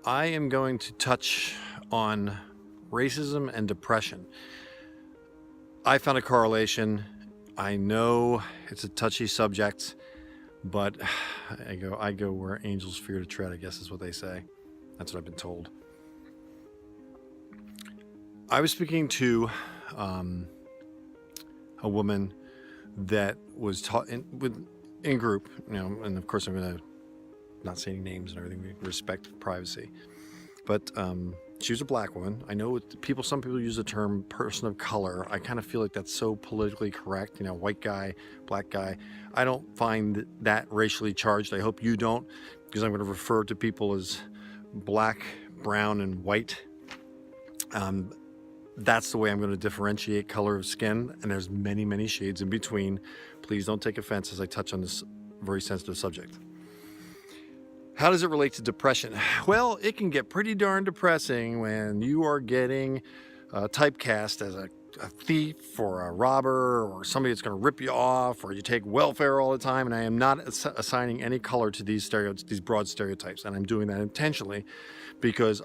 I am going to touch on racism and depression. I found a correlation. I know it's a touchy subject, but I go where angels fear to tread, I guess is what they say. That's what I've been told. I was speaking to a woman that was taught in group, and of course I'm going to not say any names and everything. We respect privacy, but she was a black woman. I know some people use the term person of color. I kind of feel like that's so politically correct. White guy, black guy. I don't find that racially charged. I hope you don't, because I'm going to refer to people as black, brown, and white. That's the way I'm going to differentiate color of skin, and there's many, many shades in between. Please don't take offense as I touch on this very sensitive subject. How does it relate to depression? Well, it can get pretty darn depressing when you are getting typecast as a thief or a robber or somebody that's going to rip you off, or you take welfare all the time. And I am not assigning any color to these broad stereotypes, and I'm doing that intentionally because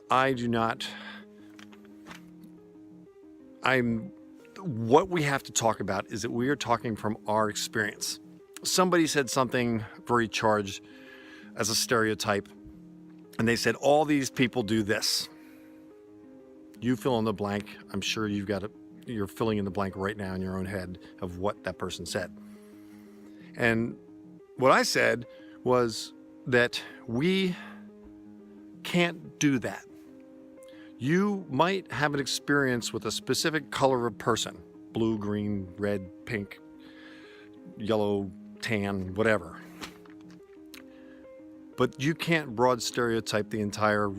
what we have to talk about is that we are talking from our experience. Somebody said something very charged as a stereotype, and they said, all these people do this. You fill in the blank. I'm sure you're filling in the blank right now in your own head of what that person said. And what I said was that we can't do that. You might have an experience with a specific color of person: blue, green, red, pink, yellow, tan, whatever. But you can't broad stereotype the entire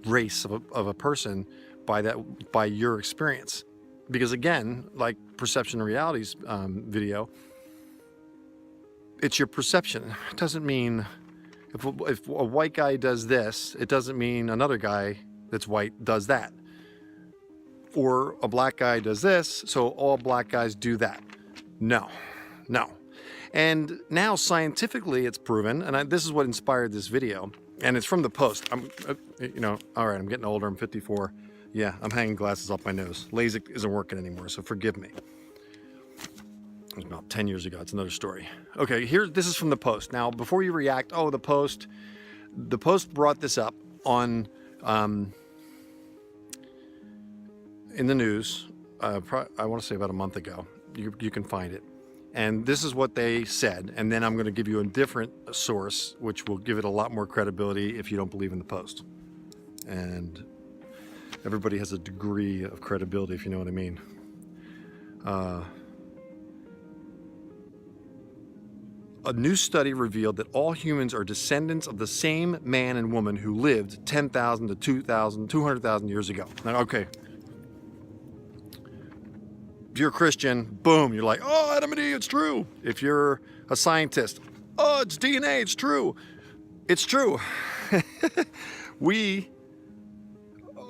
race of a person by your experience. Because again, like Perception and Reality's video, it's your perception. It doesn't mean if a white guy does this, it doesn't mean another guy that's white does that. Or a black guy does this, so all black guys do that. No. And now scientifically it's proven, and this is what inspired this video, and it's from the Post. All right, I'm getting older, I'm 54. Yeah, I'm hanging glasses off my nose. LASIK isn't working anymore, so forgive me. It was about 10 years ago, it's another story. Okay, this is from the Post. Now, before you react, the Post brought this up on, in the news, I want to say about a month ago. You can find it. And this is what they said, and then I'm going to give you a different source, which will give it a lot more credibility if you don't believe in the Post. And everybody has a degree of credibility, if you know what I mean. A new study revealed that all humans are descendants of the same man and woman who lived 10,000 to 200,000 years ago. Now, okay. If you're a Christian, boom, you're like, oh, Adam and Eve, it's true. If you're a scientist, oh, it's DNA, it's true. It's true.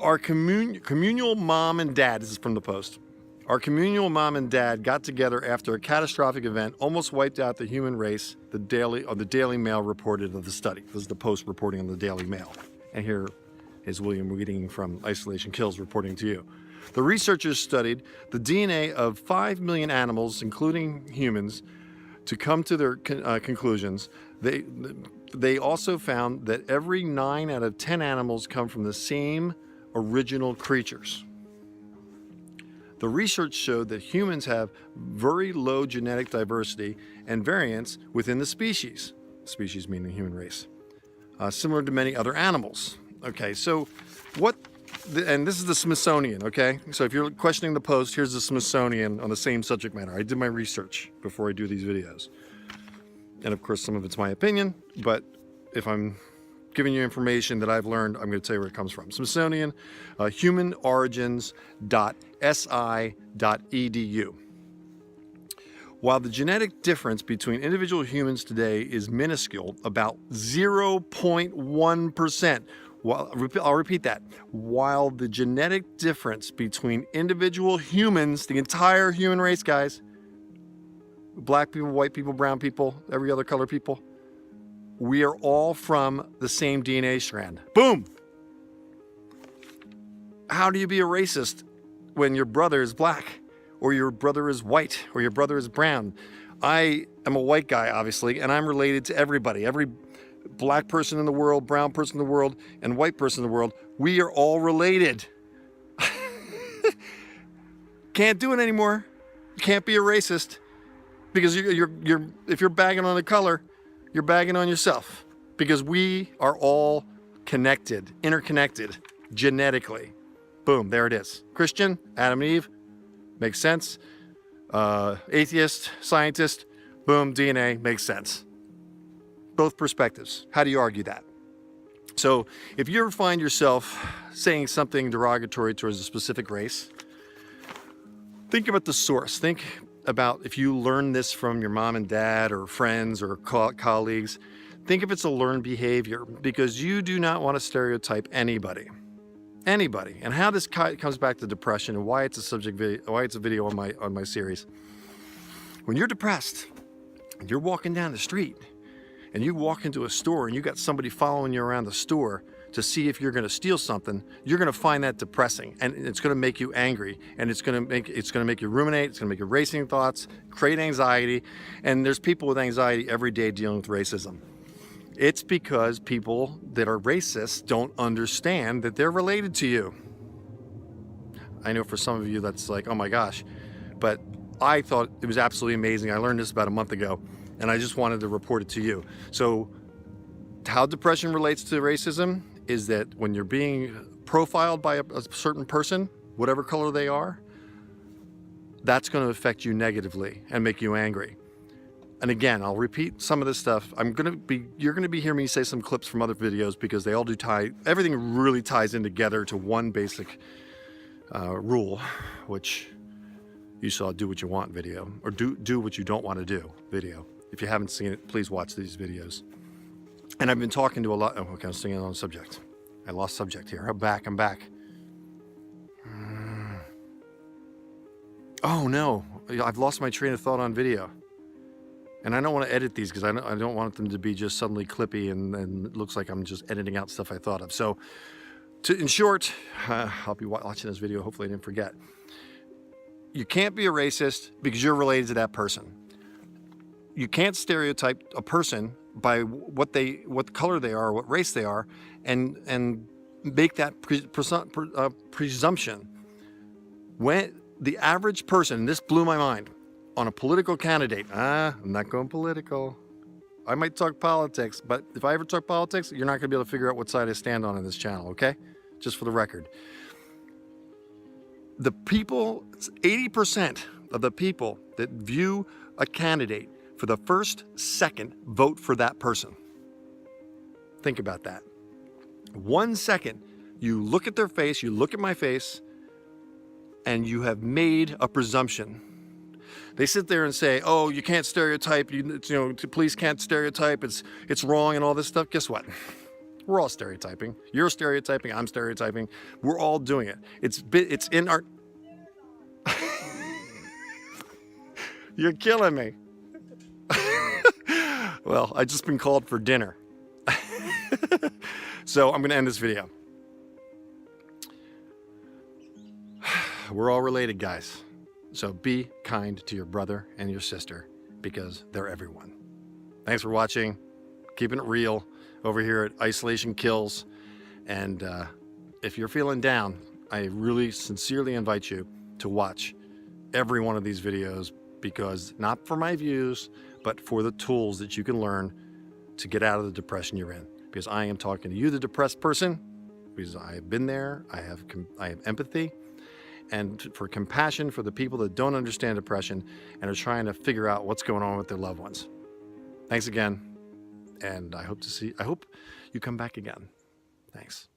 Our communal mom and dad, this is from the Post, our communal mom and dad got together after a catastrophic event almost wiped out the human race, the Daily Mail reported of the study. This is the Post reporting on the Daily Mail. And here is William Wieting from Isolation Kills reporting to you. The researchers studied the DNA of 5 million animals, including humans, to come to their conclusions. They also found that every 9 out of 10 animals come from the same original creatures. The research showed that humans have very low genetic diversity and variance within the species. Species meaning the human race, similar to many other animals. Okay, so and this is the Smithsonian, okay? So if you're questioning the Post, here's the Smithsonian on the same subject matter. I did my research before I do these videos. And of course, some of it's my opinion, but if I'm giving you information that I've learned, I'm going to tell you where it comes from. Smithsonian, humanorigins.si.edu. While the genetic difference between individual humans today is minuscule, about 0.1%, I'll repeat that. While the genetic difference between individual humans, the entire human race, guys, black people, white people, brown people, every other color people, we are all from the same DNA strand. Boom! How do you be a racist when your brother is black, or your brother is white, or your brother is brown? I am a white guy, obviously, and I'm related to everybody. Every black person in the world, brown person in the world, and white person in the world. We are all related. Can't do it anymore. You can't be a racist because if you're bagging on the color, you're bagging on yourself, because we are all connected, interconnected, genetically. Boom, there it is. Christian, Adam and Eve, makes sense. Atheist, scientist, boom, DNA, makes sense. Both perspectives. How do you argue that? So if you ever find yourself saying something derogatory towards a specific race, think about the source. Think about if you learned this from your mom and dad or friends or colleagues. Think if it's a learned behavior, because you do not want to stereotype anybody. Anybody. And how this comes back to depression and why it's a subject video, why it's a video on my series. When you're depressed, and you're walking down the street, and you walk into a store and you got somebody following you around the store to see if you're going to steal something, you're going to find that depressing, and it's going to make you angry, and it's going to make you ruminate, it's going to make you racing thoughts, create anxiety, and there's people with anxiety every day dealing with racism. It's because people that are racist don't understand that they're related to you. I know for some of you that's like, oh my gosh, but I thought it was absolutely amazing. I learned this about a month ago, and I just wanted to report it to you. So how depression relates to racism is that when you're being profiled by a certain person, whatever color they are, that's going to affect you negatively and make you angry. And again, I'll repeat some of this stuff. You're going to be hearing me say some clips from other videos, because they all do everything really ties in together to one basic rule, which you saw do what you want video, or do what you don't want to do video. If you haven't seen it, please watch these videos. And I've been talking to a lot, okay, I'm staying on subject. I lost subject here, I'm back. Oh no, I've lost my train of thought on video. And I don't want to edit these because I don't want them to be just suddenly clippy and it looks like I'm just editing out stuff I thought of. So in short, I'll be watching this video, hopefully I didn't forget. You can't be a racist because you're related to that person. You can't stereotype a person by what color they are, or what race they are, and make that presumption. When the average person, and this blew my mind, on a political candidate, I'm not going political. I might talk politics, but if I ever talk politics, you're not going to be able to figure out what side I stand on in this channel, okay? Just for the record. The people, 80% of the people that view a candidate for the first second vote for that person. Think about that. 1 second, you look at their face, you look at my face, and you have made a presumption. They sit there and say, oh, you can't stereotype, police can't stereotype, it's wrong and all this stuff. Guess what? We're all stereotyping. You're stereotyping, I'm stereotyping. We're all doing it. It's in our... You're killing me. Well, I just been called for dinner. So I'm gonna end this video. We're all related, guys. So be kind to your brother and your sister, because they're everyone. Thanks for watching. Keeping it real over here at Isolation Kills. And if you're feeling down, I really sincerely invite you to watch every one of these videos, because not for my views, but for the tools that you can learn to get out of the depression you're in. Because I am talking to you, the depressed person, because I have been there, I have empathy, and for compassion for the people that don't understand depression and are trying to figure out what's going on with their loved ones. Thanks again, and I hope you come back again. Thanks.